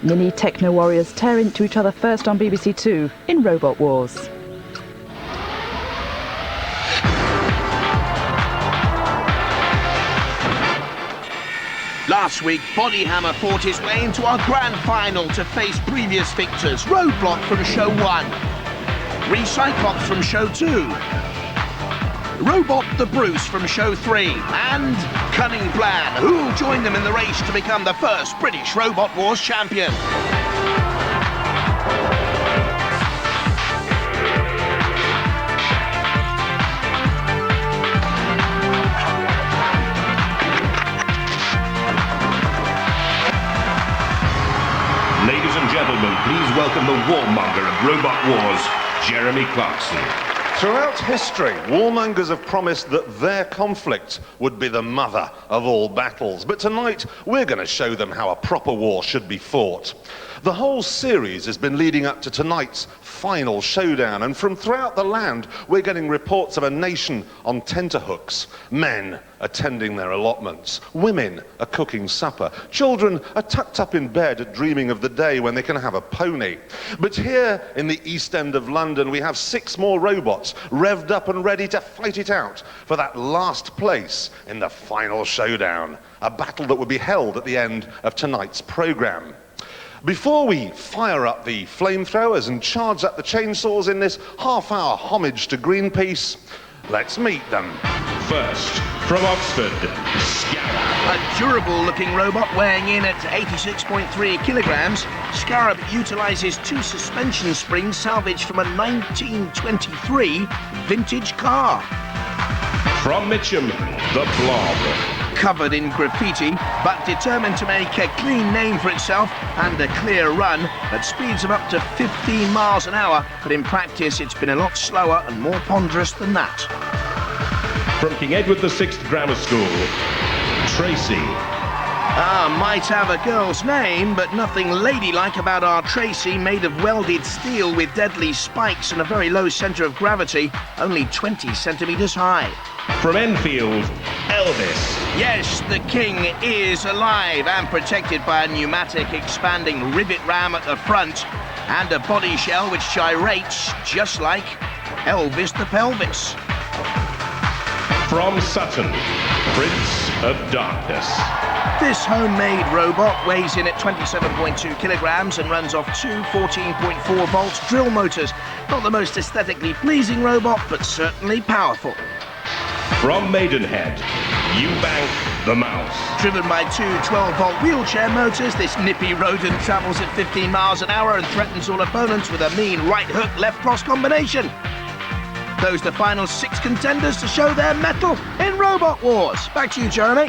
Mini techno warriors tear into each other first on BBC Two in Robot Wars. Last week, Bodyhammer fought his way into our grand final to face previous victors, Roadblock from Show 1, Recyclops from Show 2, Robot the Bruce from Show 3, and Cunning Plan, who will join them in the race to become the first British Robot Wars champion. Ladies and gentlemen, please welcome the warmonger of Robot Wars, Jeremy Clarkson. Throughout history, warmongers have promised that their conflict would be the mother of all battles. But tonight, we're going to show them how a proper war should be fought. The whole series has been leading up to tonight's final showdown, and from throughout the land, we're getting reports of a nation on tenterhooks. Men are tending their allotments. Women are cooking supper. Children are tucked up in bed dreaming of the day when they can have a pony. But here in the East End of London, we have 6 more robots revved up and ready to fight it out for that last place in the final showdown, a battle that will be held at the end of tonight's programme. Before we fire up the flamethrowers and charge up the chainsaws in this half-hour homage to Greenpeace, let's meet them. First, from Oxford, Scarab. A durable-looking robot weighing in at 86.3 kilograms, Scarab utilises 2 suspension springs salvaged from a 1923 vintage car. From Mitcham, the Blob. Covered in graffiti, but determined to make a clean name for itself and a clear run at speeds of up to 15 miles an hour, but in practice it's been a lot slower and more ponderous than that. From King Edward VI Grammar School, Tracy. Might have a girl's name, but nothing ladylike about our Tracy, made of welded steel with deadly spikes and a very low centre of gravity, only 20 centimetres high. From Enfield, Elvis. Yes, the king is alive and protected by a pneumatic expanding rivet ram at the front and a body shell which gyrates just like Elvis the Pelvis. From Sutton, Prince of Darkness. This homemade robot weighs in at 27.2 kilograms and runs off 2 14.4 volt drill motors. Not the most aesthetically pleasing robot, but certainly powerful. From Maidenhead, Eubank the Mouse. Driven by 2 12-volt wheelchair motors, this nippy rodent travels at 15 miles an hour and threatens all opponents with a mean right hook, left cross combination. Those the final 6 contenders to show their mettle in Robot Wars. Back to you, Jeremy.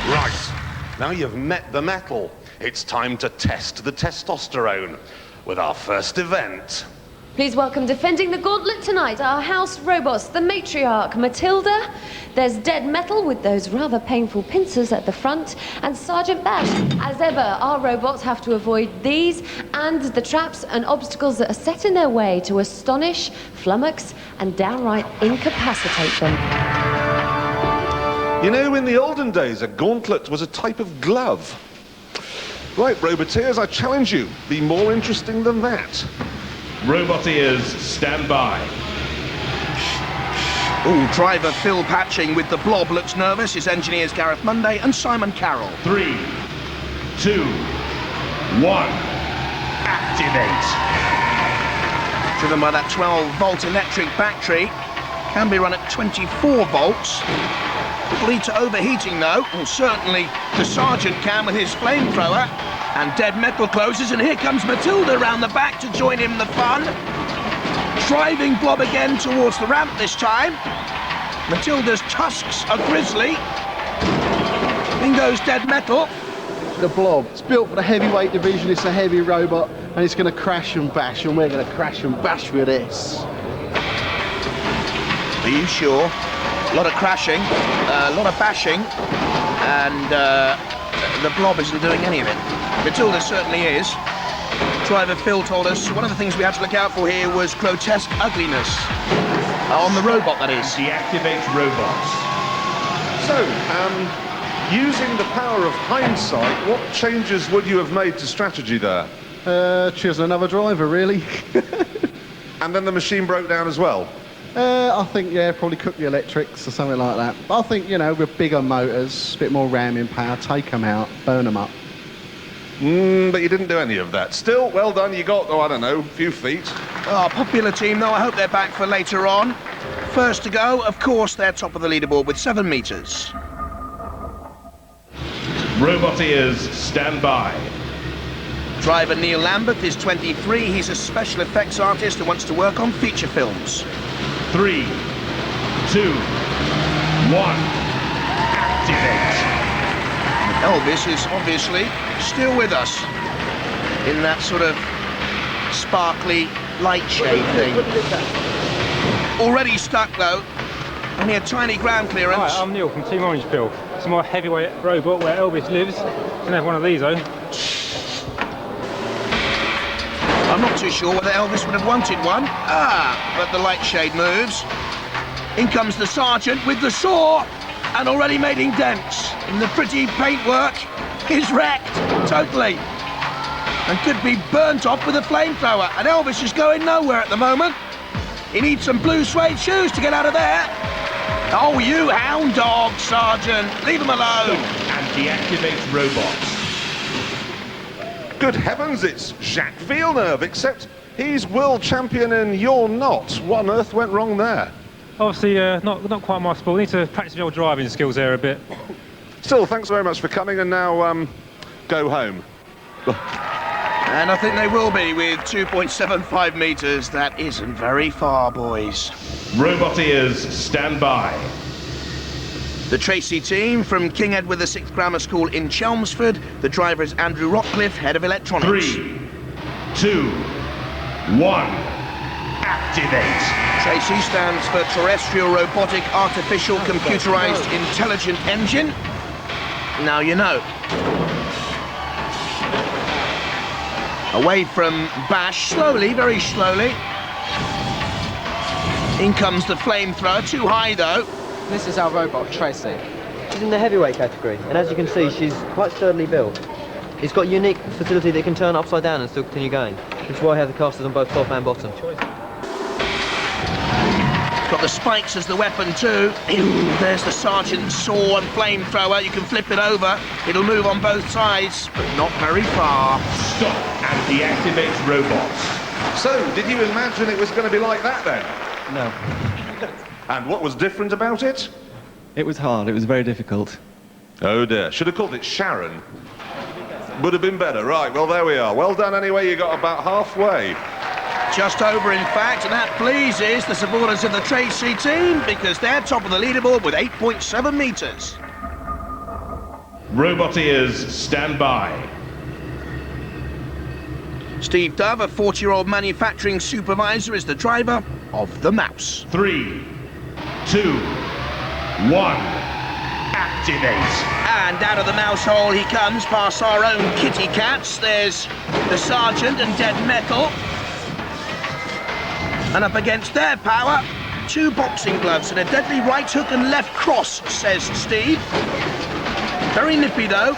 Right, now you've met the metal, it's time to test the testosterone with our first event. Please welcome defending the gauntlet tonight, our house robots, the matriarch, Matilda. There's Dead Metal with those rather painful pincers at the front, and Sergeant Bash. As ever, our robots have to avoid these and the traps and obstacles that are set in their way to astonish, flummox, and downright incapacitate them. You know, in the olden days, a gauntlet was a type of glove. Right, Roboteers, I challenge you, be more interesting than that. Robot ears, stand by. Ooh, driver Phil Patching with the Blob looks nervous. His engineers Gareth Monday and Simon Carroll. 3, 2, 1, activate. Driven by that 12-volt electric battery, can be run at 24 volts. Will lead to overheating though, and certainly the Sergeant can with his flamethrower. And Dead Metal closes, and here comes Matilda round the back to join in the fun. Driving Blob again towards the ramp this time. Matilda's tusks are grisly. In goes Dead Metal. The Blob, it's built for the heavyweight division, it's a heavy robot, and it's going to crash and bash, and we're going to crash and bash with this. Are you sure? A lot of crashing, a lot of bashing, and the Blob isn't doing any of it. Matilda certainly is. Driver Phil told us one of the things we had to look out for here was grotesque ugliness. On the robot, that is. Deactivate robots. So, Using the power of hindsight, what changes would you have made to strategy there? Choose another driver, really. And then the machine broke down as well? I think, yeah, probably cook the electrics or something like that. But I think, you know, with bigger motors, a bit more ramming power, take them out, burn them up. But you didn't do any of that. Still, well done, you got, oh, I don't know, a few feet. Oh, popular team, though. I hope they're back for later on. First to go, of course, they're top of the leaderboard with 7 metres. Robot ears, stand by. Driver Neil Lambert is 23. He's a special effects artist who wants to work on feature films. 3, 2, 1, activate. Elvis is obviously still with us in that sort of sparkly light shade thing. Already stuck though, only a tiny ground clearance. Hi, I'm Neil from Team Orange Pill. It's my heavyweight robot where Elvis lives. Can have one of these though. I'm not too sure whether Elvis would have wanted one. But the light shade moves. In comes the sergeant with the saw and already making dents. And the pretty paintwork is wrecked totally and could be burnt off with a flamethrower. And Elvis is going nowhere at the moment. He needs some blue suede shoes to get out of there. Oh, you hound dog, Sergeant. Leave him alone. And deactivate robots. Good heavens, it's Jacques Villeneuve, except he's world champion and you're not. What on earth went wrong there? Obviously, not quite my sport. I need to practice my old driving skills there a bit. Still, thanks very much for coming, and now go home. And I think they will be with 2.75 metres. That isn't very far, boys. Robot ears, stand by. The Tracy team from King Edward VI Grammar School in Chelmsford. The driver is Andrew Rockcliffe, head of electronics. 3, 2, 1, activate. Tracy stands for Terrestrial Robotic Artificial Computerized Intelligent Engine. Now you know. Away from Bash, slowly, very slowly. In comes the flamethrower, too high though. This is our robot, Tracy. She's in the heavyweight category, and as you can see, she's quite sturdily built. It's got a unique facility that can turn upside down and still continue going, which is why I have the casters on both top and bottom. Got the spikes as the weapon too. There's the sergeant's saw and flamethrower. You can flip it over. It'll move on both sides, but not very far. Stop and deactivate robots. So, did you imagine it was going to be like that then? No. And what was different about it? It was hard, it was very difficult. Oh dear, should have called it Sharon. Would have been better, right, well there we are. Well done anyway, you got about halfway. Just over in fact, and that pleases the supporters of the Tracy team because they're top of the leaderboard with 8.7 metres. Robot ears, stand by. Steve Dove, a 40-year-old manufacturing supervisor, is the driver of the Mouse. 3, 2, 1, activate. And out of the mouse hole he comes, past our own kitty cats. There's the sergeant and Dead Metal. And up against their power, 2 boxing gloves and a deadly right hook and left cross, says Steve. Very nippy though.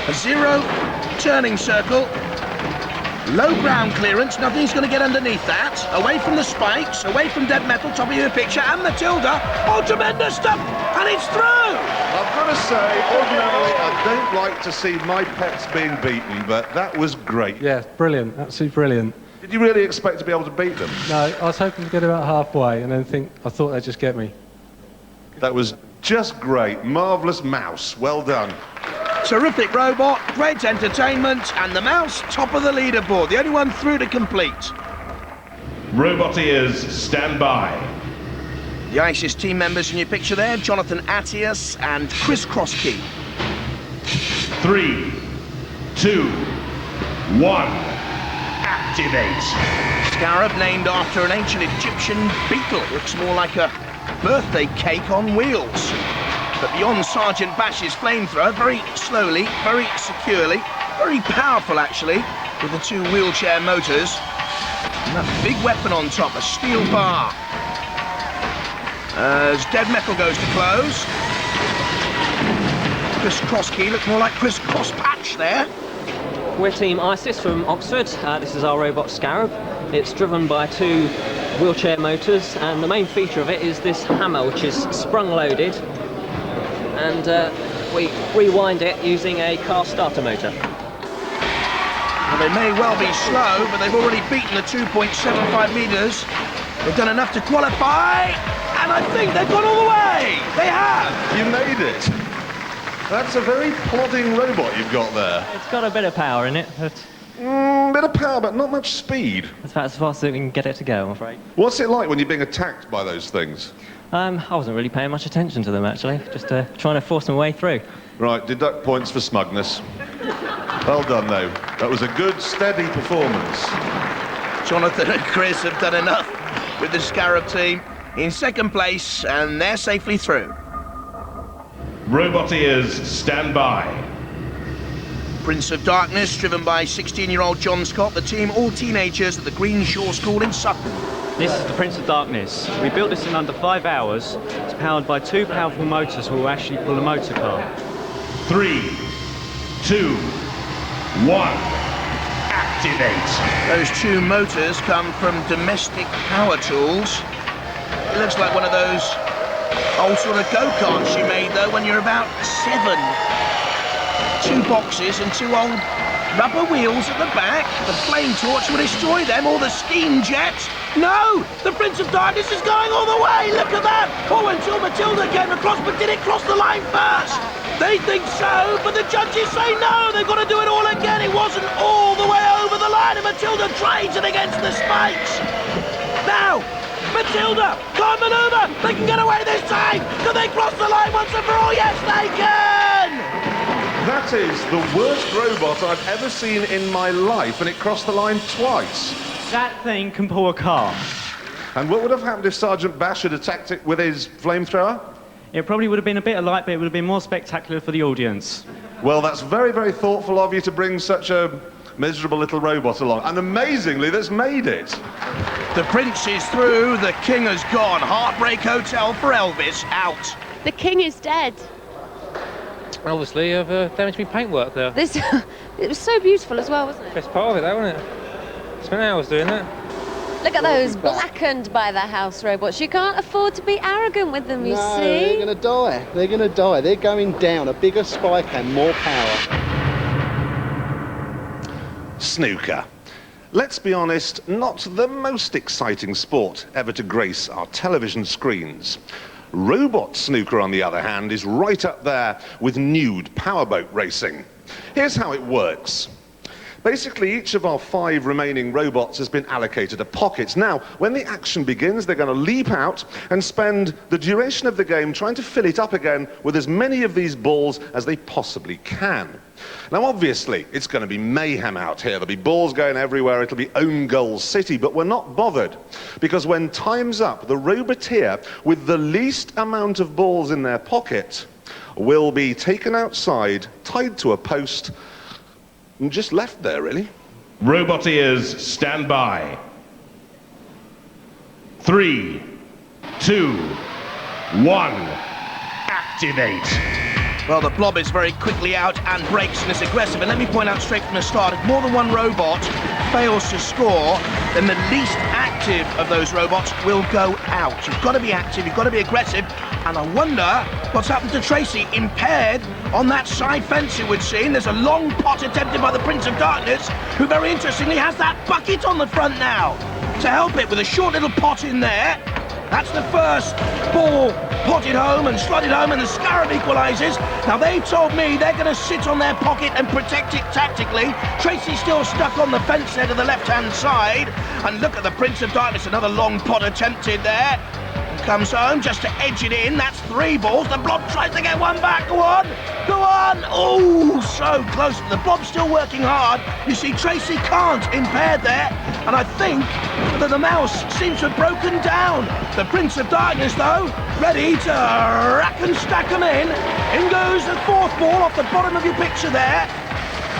A 0 turning circle. Low ground clearance, nothing's going to get underneath that. Away from the spikes, away from Dead Metal, top of your picture, and Matilda. Oh, tremendous stuff, and it's through! I've got to say, ordinarily, I don't like to see my pets being beaten, but that was great. Yeah, brilliant, absolutely brilliant. Did you really expect to be able to beat them? No, I was hoping to get about halfway and then I thought they'd just get me. That was just great. Marvellous Mouse. Well done. Terrific robot, great entertainment, and the Mouse top of the leaderboard, the only one through to complete. Robot ears, stand by. The ISIS team members in your picture there, Jonathan Attias and Chris Crosskey. 3, 2, 1, activate. Scarab, named after an ancient Egyptian beetle. Looks more like a birthday cake on wheels. But beyond Sergeant Bash's flamethrower, very slowly, very securely, very powerful actually, with the 2 wheelchair motors. And that big weapon on top, a steel bar. As Dead Metal goes to close. Chris Crosskey looks more like Chris Crosspatch there. We're Team ISIS from Oxford. This is our robot Scarab. It's driven by 2 wheelchair motors, and the main feature of it is this hammer, which is sprung-loaded, and we rewind it using a car starter motor. Well, they may well be slow, but they've already beaten the 2.75 metres. They've done enough to qualify, and I think they've gone all the way. They have. You made it. That's a very plodding robot you've got there. It's got a bit of power in it, but Bit of power, but not much speed. that's about as fast as we can get it to go, I'm afraid. What's it like when you're being attacked by those things? I wasn't really paying much attention to them, actually. Just trying to force my way through. Right, deduct points for smugness. Well done, though. That was a good, steady performance. Jonathan and Chris have done enough with the Scarab team in second place, and they're safely through. Roboteers, stand by. Prince of Darkness, driven by 16-year-old John Scott, the team all teenagers at the Green Shore School in Sutton. This is the Prince of Darkness. We built this in under 5 hours. It's powered by 2 powerful motors who will actually pull a motor car. 3, 2, 1. Activate. Those 2 motors come from Domestic Power Tools. It looks like one of those old sort of go-karts you made, though, when you're about 7. 2 boxes and 2 old rubber wheels at the back. The flame torch will destroy them, or the steam jet. No! The Prince of Darkness is going all the way! Look at that! Oh, until Matilda came across, but did it cross the line first? They think so, but the judges say no! They've got to do it all again! It wasn't all the way over the line, and Matilda trades it against the spikes! Now! Matilda! Can't manoeuvre! They can get away this time! Can they cross the line once and for all? Yes, they can! That is the worst robot I've ever seen in my life, and it crossed the line twice. That thing can pull a car. And what would have happened if Sergeant Bash had attacked it with his flamethrower? It probably would have been a bit alike, but it would have been more spectacular for the audience. Well, that's very, very thoughtful of you to bring such a miserable little robot along. And amazingly, that's made it. The Prince is through, the King has gone. Heartbreak Hotel for Elvis, out. The king is dead. Obviously, I've damaged my paintwork there. This, it was so beautiful as well, wasn't it? Best part of it, though, wasn't it? Spent hours doing that. Look at those blackened by the house robots. You can't afford to be arrogant with them, you No, see. they're going to die. They're going to die. They're going down. A bigger spike and more power. Snooker. Let's be honest, not the most exciting sport ever to grace our television screens. Robot snooker, on the other hand, is right up there with nude powerboat racing. Here's how it works. Basically, each of our 5 remaining robots has been allocated a pocket. Now, when the action begins, they're going to leap out and spend the duration of the game trying to fill it up again with as many of these balls as they possibly can. Now, obviously, it's going to be mayhem out here. There'll be balls going everywhere. It'll be own goal city, but we're not bothered, because when time's up, the roboteer with the least amount of balls in their pocket will be taken outside, tied to a post, and just left there, really. Roboteers, stand by. 3, 2, 1. Activate. Well, the blob is very quickly out and breaks and is aggressive. And let me point out straight from the start, if more than one robot fails to score, then the least active of those robots will go out. You've got to be active, you've got to be aggressive. And I wonder what's happened to Tracy, impaired on that side fence, it would seem. There's a long pot attempted by the Prince of Darkness, who very interestingly has that bucket on the front now to help it, with a short little pot in there. That's the first ball potted home and slotted home, and the Scarab equalises. Now, they told me they're going to sit on their pocket and protect it tactically. Tracy's still stuck on the fence there to the left-hand side. And look at the Prince of Darkness, another long pot attempted there. Comes home just to edge it in. That's 3 balls. The blob tries to get one back. Go on. Go on. Oh, so close. The blob's still working hard. You see, Tracy can't, impaired there. And I think that the mouse seems to have broken down. The Prince of Darkness, though, ready to rack and stack them in. In goes the 4th ball off the bottom of your picture there.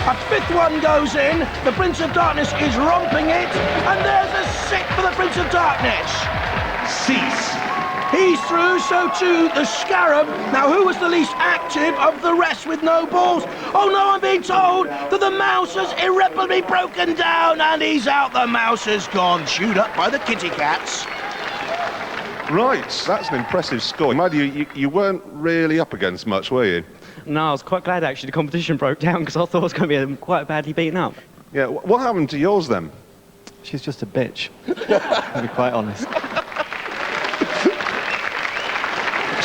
A 5th one goes in. The Prince of Darkness is romping it. And there's a 6th for the Prince of Darkness. Cease. He's through, so too the Scarab. Now, who was the least active of the rest with no balls? Oh no, I'm being told that the Mouse has irreparably broken down and he's out. The Mouse has gone, chewed up by the kitty cats. Right, that's an impressive score. Mind you weren't really up against much, were you? No, I was quite glad actually the competition broke down because I thought I was going to be quite badly beaten up. Yeah, what happened to yours then? She's just a bitch, to be quite honest.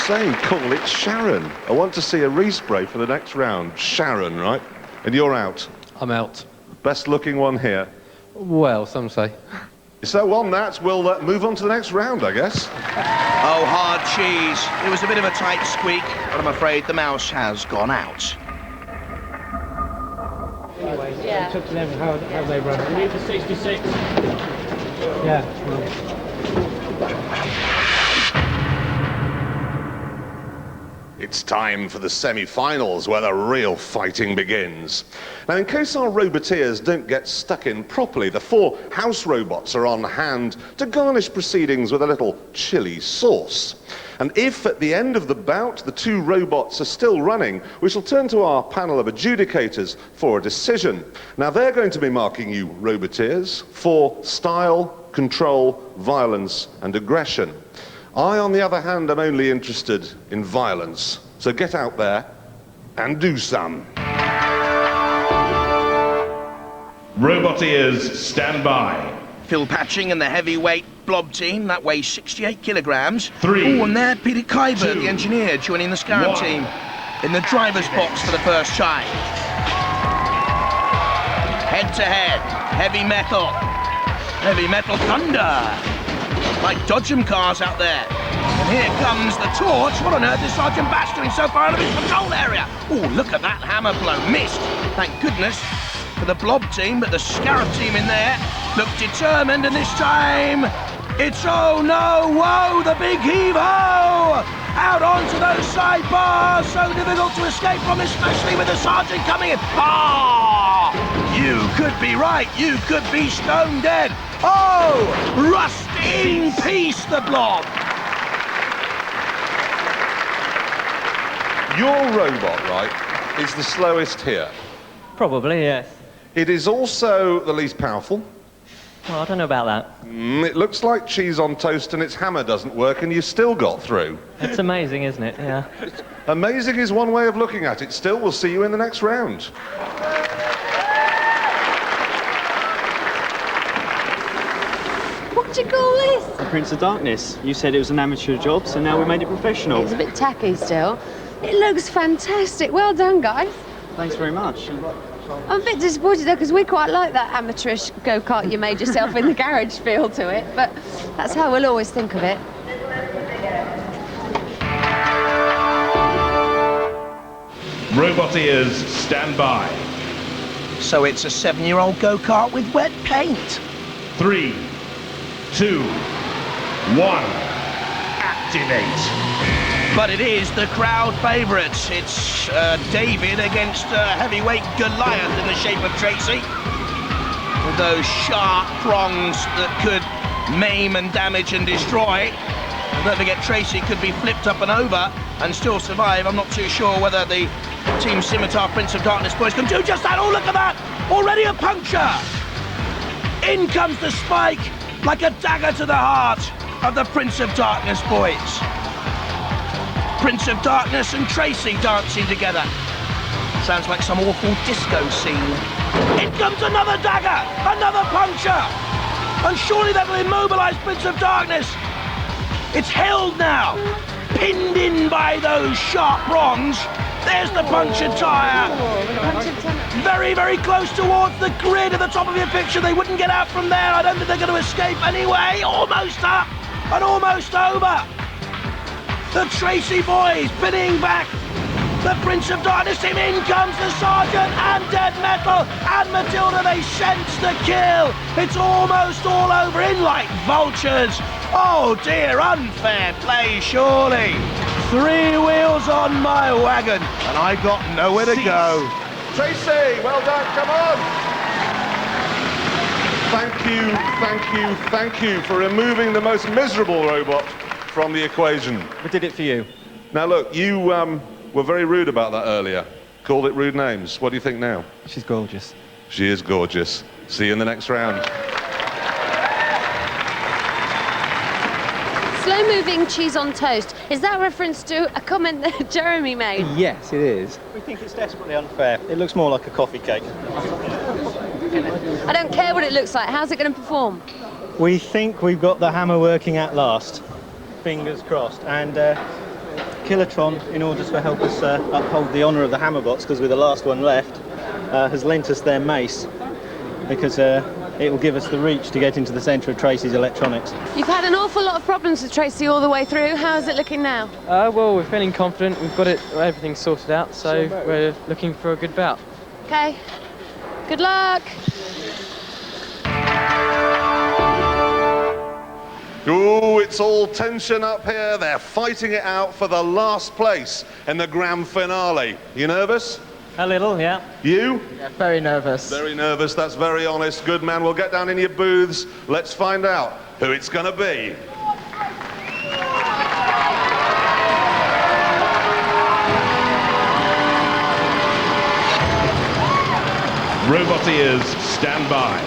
Saying cool, it's Sharon. I want to see a respray for the next round. Sharon, right? And you're out. I'm out. Best looking one here. Well, some say. So on that, we'll move on to the next round, I guess. Oh, hard cheese. It was a bit of a tight squeak, but I'm afraid the Mouse has gone out. Anyway, Yeah. it's up to them how they run. We need the 66. Yeah. It's time for the semi-finals where the real fighting begins. Now, in case our roboteers don't get stuck in properly, the 4 house robots are on hand to garnish proceedings with a little chili sauce. And if at the end of the bout the 2 robots are still running, we shall turn to our panel of adjudicators for a decision. Now, they're going to be marking you roboteers for style, control, violence and aggression. I, on the other hand, am only interested in violence. So get out there and do some. Roboteers, stand by. Phil Patching and the heavyweight blob team, that weighs 68 kilograms. 3, Oh, and there, Peter Kuyber, 2, the engineer, joining the Scarab 1. team in the driver's box for the first time. Head to head, heavy metal thunder. Like Dodgem cars out there. And here comes the torch. What on earth is Sergeant Bash doing so far out of his control area? Oh, look at that hammer blow. Missed. Thank goodness for the blob team, but the Scarab team in there look determined, and this time it's oh no, whoa, the big heave-ho! Out onto those sidebars, so difficult to escape from, especially with the sergeant coming in. Ah! You could be right, you could be stone dead. Oh, rust in peace, the blob. Your robot, right, is the slowest here. Probably, yes. It is also the least powerful. Well, I don't know about that. It looks like cheese on toast and its hammer doesn't work and you still got through. It's amazing, isn't it? Yeah. Amazing is one way of looking at it. Still, we'll see you in the next round. What do you call this? The Prince of Darkness. You said it was an amateur job, so now we made it professional. It's a bit tacky still. It looks fantastic. Well done, guys. Thanks very much. I'm a bit disappointed though, because we quite like that amateurish go-kart you made yourself in the garage feel to it, but that's how we'll always think of it. Roboteers, stand by. So it's a 7-year-old go-kart with wet paint. 3, 2, 1. Activate. But it is the crowd favourites. It's David against heavyweight Goliath in the shape of Tracy. With those sharp prongs that could maim and damage and destroy. And don't forget, Tracy could be flipped up and over and still survive. I'm not too sure whether the Team Scimitar Prince of Darkness boys can do just that. Oh, look at that! Already a puncture! In comes the spike like a dagger to the heart of the Prince of Darkness boys. Prince of Darkness and Tracy dancing together. Sounds like some awful disco scene. In comes another dagger, another puncture. And surely that'll immobilize Prince of Darkness. It's held now, pinned in by those sharp prongs. There's the punctured tyre. Very, very close towards the grid at the top of your picture. They wouldn't get out from there. I don't think they're going to escape anyway. Almost up and almost over. The Tracy boys pinning back the Prince of Darkness team. In comes the Sergeant and Dead Metal and Matilda. They sense the kill. It's almost all over, in like vultures. Oh dear, unfair play surely. 3 wheels on my wagon and I got nowhere to go. Tracy, well done, come on! Thank you for removing the most miserable robot from the equation. We did it for you. Now look, you were very rude about that earlier. Called it rude names. What do you think now? She's gorgeous. She is gorgeous. See you in the next round. Slow-moving cheese on toast. Is that a reference to a comment that Jeremy made? Yes, it is. We think it's desperately unfair. It looks more like a coffee cake. I don't care what it looks like. How's it going to perform? We think we've got the hammer working at last. Fingers crossed. And Kilotron, in order to help us uphold the honour of the Hammerbots, because we're the last one left, has lent us their mace, because it will give us the reach to get into the centre of Tracy's electronics. You've had an awful lot of problems with Tracy all the way through. How is it looking now? Well, we're feeling confident. We've got everything sorted out, so we're looking for a good bout. Okay. Good luck. Ooh, it's all tension up here. They're fighting it out for the last place in the grand finale. You nervous? A little, yeah. You? Yeah, very nervous. Very nervous, that's very honest. Good man, we'll get down in your booths. Let's find out who it's gonna be. Robot ears, stand by.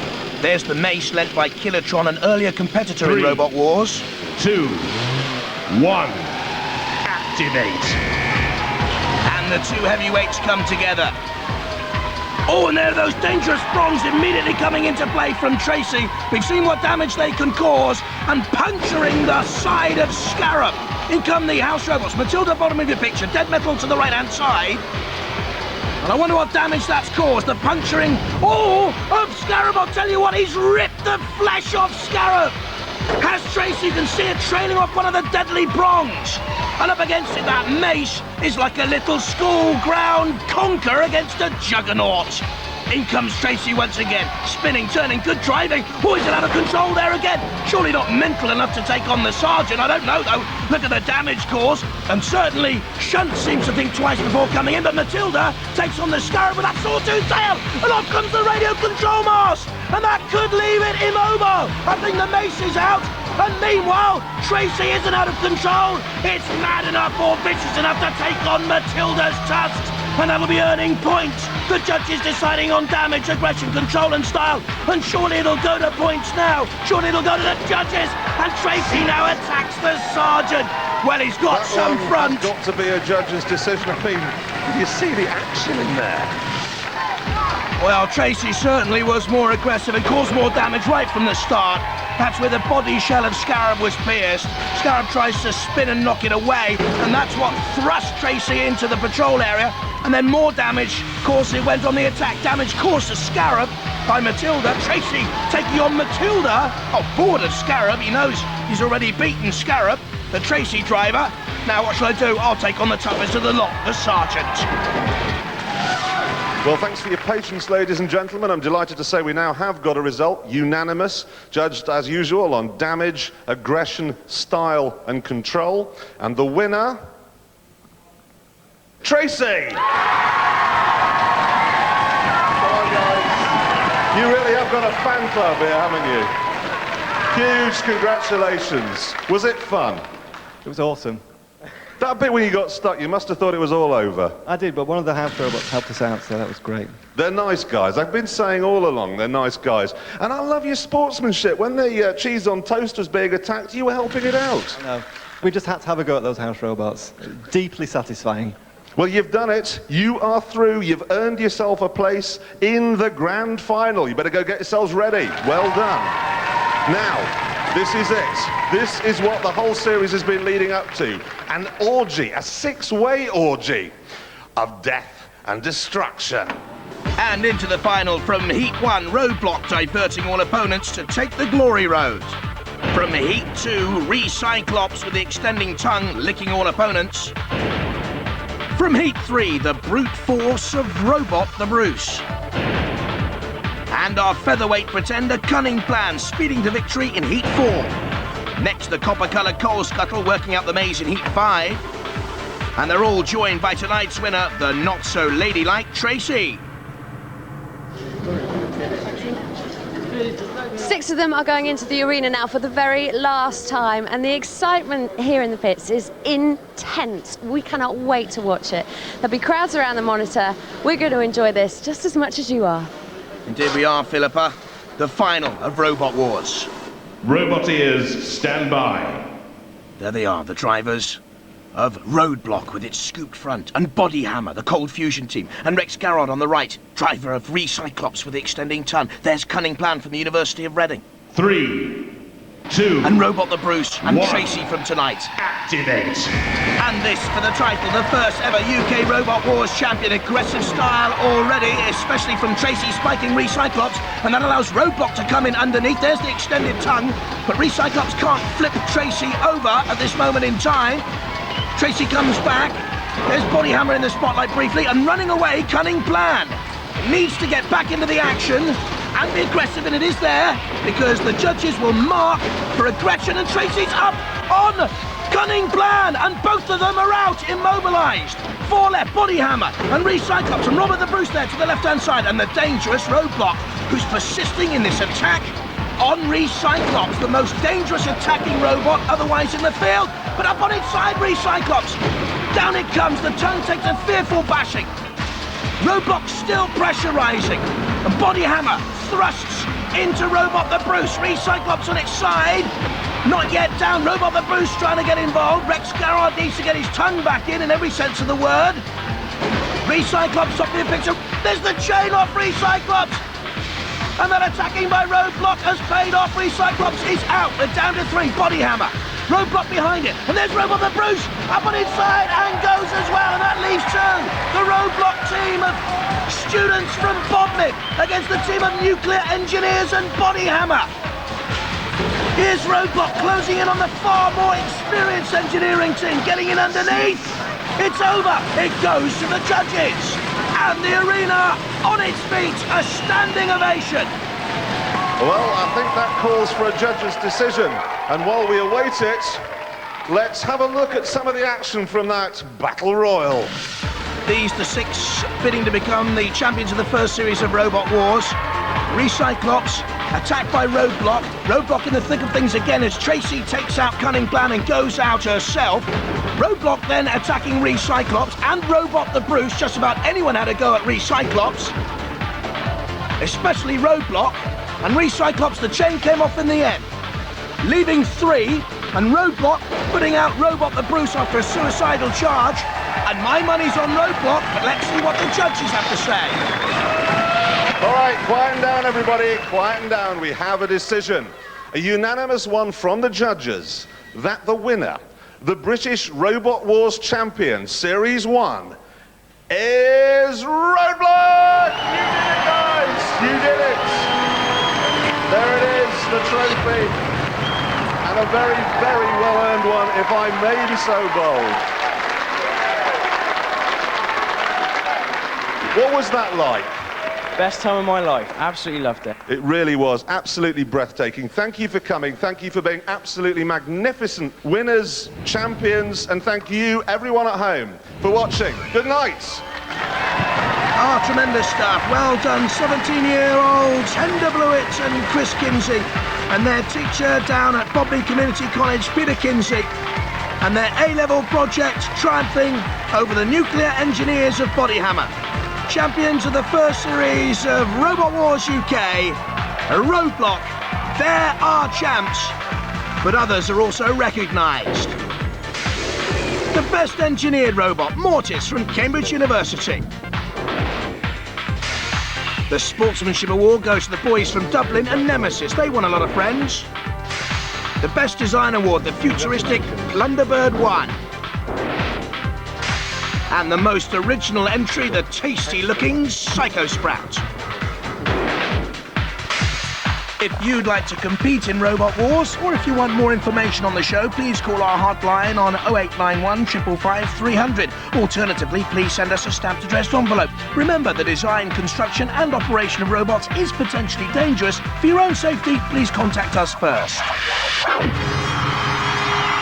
There's the mace lent by Kilotron, an earlier competitor in Robot Wars. 2, 1, activate. And the two heavyweights come together. Oh, and there are those dangerous prongs immediately coming into play from Tracy. We've seen what damage they can cause, and puncturing the side of Scarab. In come the house robots. Matilda, bottom of your picture, dead metal to the right-hand side. And I wonder what damage that's caused, the puncturing, of Scarab. I'll tell you what, he's ripped the flesh off Scarab. Has Tracy, you can see it trailing off one of the deadly prongs. And up against it, that mace is like a little school ground conker against a juggernaut. In comes Tracy once again, spinning, turning, good driving. Oh, he's out of control there again. Surely not mental enough to take on the sergeant. I don't know, though. Look at the damage caused. And certainly, Shunt seems to think twice before coming in. But Matilda takes on the Scarab with that sawtooth tail. And off comes the radio control mast. And that could leave it immobile. I think the mace is out. And meanwhile, Tracy isn't out of control. It's mad enough or vicious enough to take on Matilda's tusks. And that'll be earning points. The judges deciding on damage, aggression, control and style. And surely it'll go to points now. Surely it'll go to the judges. And Tracy now attacks the sergeant. Well, he's got some front. It's got to be a judge's decision. I mean, did you see the action in there? Well, Tracy certainly was more aggressive and caused more damage right from the start. That's where the body shell of Scarab was pierced. Scarab tries to spin and knock it away, and that's what thrust Tracy into the patrol area. And then more damage, of course, it went on the attack. Damage caused to Scarab by Matilda. Tracy taking on Matilda. Oh, bored of Scarab. He knows he's already beaten Scarab, the Tracy driver. Now what shall I do? I'll take on the toughest of the lot, the sergeant. Well, thanks for your patience, ladies and gentlemen. I'm delighted to say we now have got a result, unanimous, judged as usual on damage, aggression, style and control. And the winner, Tracy! Come on, guys. You really have got a fan club here, haven't you? Huge congratulations. Was it fun? It was awesome. That bit when you got stuck, you must have thought it was all over. I did, but one of the house robots helped us out, so that was great. They're nice guys. I've been saying all along, they're nice guys. And I love your sportsmanship. When the cheese on toast was being attacked, you were helping it out. No, we just had to have a go at those house robots. Deeply satisfying. Well, you've done it. You are through. You've earned yourself a place in the grand final. You better go get yourselves ready. Well done. Now, this is it. This is what the whole series has been leading up to. An orgy, a six-way orgy of death and destruction. And into the final from Heat 1, Roadblock diverting all opponents to take the glory road. From Heat 2, Recyclops with the extending tongue licking all opponents. From Heat 3, the brute force of Robot the Bruce. And our featherweight pretender Cunning Plan speeding to victory in Heat 4. Next, the copper-coloured Coal Scuttle working out the maze in Heat 5. And they're all joined by tonight's winner, the not-so-ladylike Tracy. 6 of them are going into the arena now for the very last time, and the excitement here in the pits is intense. We cannot wait to watch it. There'll be crowds around the monitor. We're going to enjoy this just as much as you are. Indeed we are, Philippa. The final of Robot Wars. Roboteers, stand by. There they are, the drivers of Roadblock with its scooped front, and Body Hammer, the Cold Fusion team, and Rex Garrod on the right, driver of Recyclops with the extending ton. There's Cunning Plan from the University of Reading. 3, 2, and Robot the Bruce, and 1. Tracy from tonight. Activate. And this for the title, the first ever UK Robot Wars champion. Aggressive style already, especially from Tracy spiking Recyclops, and that allows Roadblock to come in underneath. There's the extended tongue, but Recyclops can't flip Tracy over at this moment in time. Tracy comes back. There's Body Hammer in the spotlight briefly, and running away, Cunning Plan. It needs to get back into the action and be aggressive, and it is there because the judges will mark for aggression, and Tracy's up on Cunning Plan, and both of them are out, immobilised. 4 left, Body Hammer and Recyclops, and Robert the Bruce there to the left-hand side, and the dangerous Roadblock, who's persisting in this attack on Recyclops, the most dangerous attacking robot otherwise in the field, but up on its side, Recyclops. Down it comes, the tongue takes a fearful bashing. Roadblock still pressurising, and Body Hammer thrusts into Robot the Bruce. Recyclops on its side, not yet down. Robot the Bruce trying to get involved. Rex Garrod needs to get his tongue back in every sense of the word. Recyclops up the picture. There's the chain off Recyclops. And that attacking by Roadblock has paid off. Recyclops is out. They're down to 3. Body Hammer. Roadblock behind it. And there's Robot the Bruce up on its side and goes as well. And that leaves 2. The Roadblock team of students from Bodmin against the team of nuclear engineers and Body Hammer. Here's Roadblock closing in on the far more experienced engineering team, getting in underneath. It's over. It goes to the judges. And the arena on its feet, a standing ovation. Well, I think that calls for a judge's decision. And while we await it, let's have a look at some of the action from that Battle Royal. These, the 6 bidding to become the champions of the first series of Robot Wars. Recyclops, attacked by Roadblock. Roadblock in the thick of things again as Tracy takes out Cunning Plan and goes out herself. Roadblock then attacking Recyclops and Robot the Bruce. Just about anyone had a go at Recyclops, especially Roadblock. And Recyclops, the chain came off in the end, leaving 3, and Roadblock putting out Robot the Bruce after a suicidal charge. And my money's on Roadblock, but let's see what the judges have to say. All right, quieten down, everybody, quieten down. We have a decision. A unanimous one from the judges that the winner, the British Robot Wars champion, Series 1, is Roadblock! You did it, guys! You did it! There it is, the trophy. And a very, very well-earned one, if I may be so bold. What was that like? Best time of my life. Absolutely loved it. It really was absolutely breathtaking. Thank you for coming. Thank you for being absolutely magnificent winners, champions, and thank you, everyone at home, for watching. Good night. Ah, tremendous stuff. Well done, 17-year-olds Henda Blewett and Chris Kinsey, and their teacher down at Bodmin Community College, Peter Kinsey, and their A-level project triumphing over the nuclear engineers of Body Hammer. Champions of the first series of Robot Wars UK, Roadblock. They're our champs, but others are also recognised. The best engineered robot, Mortis from Cambridge University. The Sportsmanship Award goes to the boys from Dublin and Nemesis. They won a lot of friends. The Best Design Award, the futuristic Blunderbird won. And the most original entry, the tasty-looking Psycho Sprout. If you'd like to compete in Robot Wars, or if you want more information on the show, please call our hotline on 0891 555 300. Alternatively, please send us a stamped addressed envelope. Remember, the design, construction and operation of robots is potentially dangerous. For your own safety, please contact us first.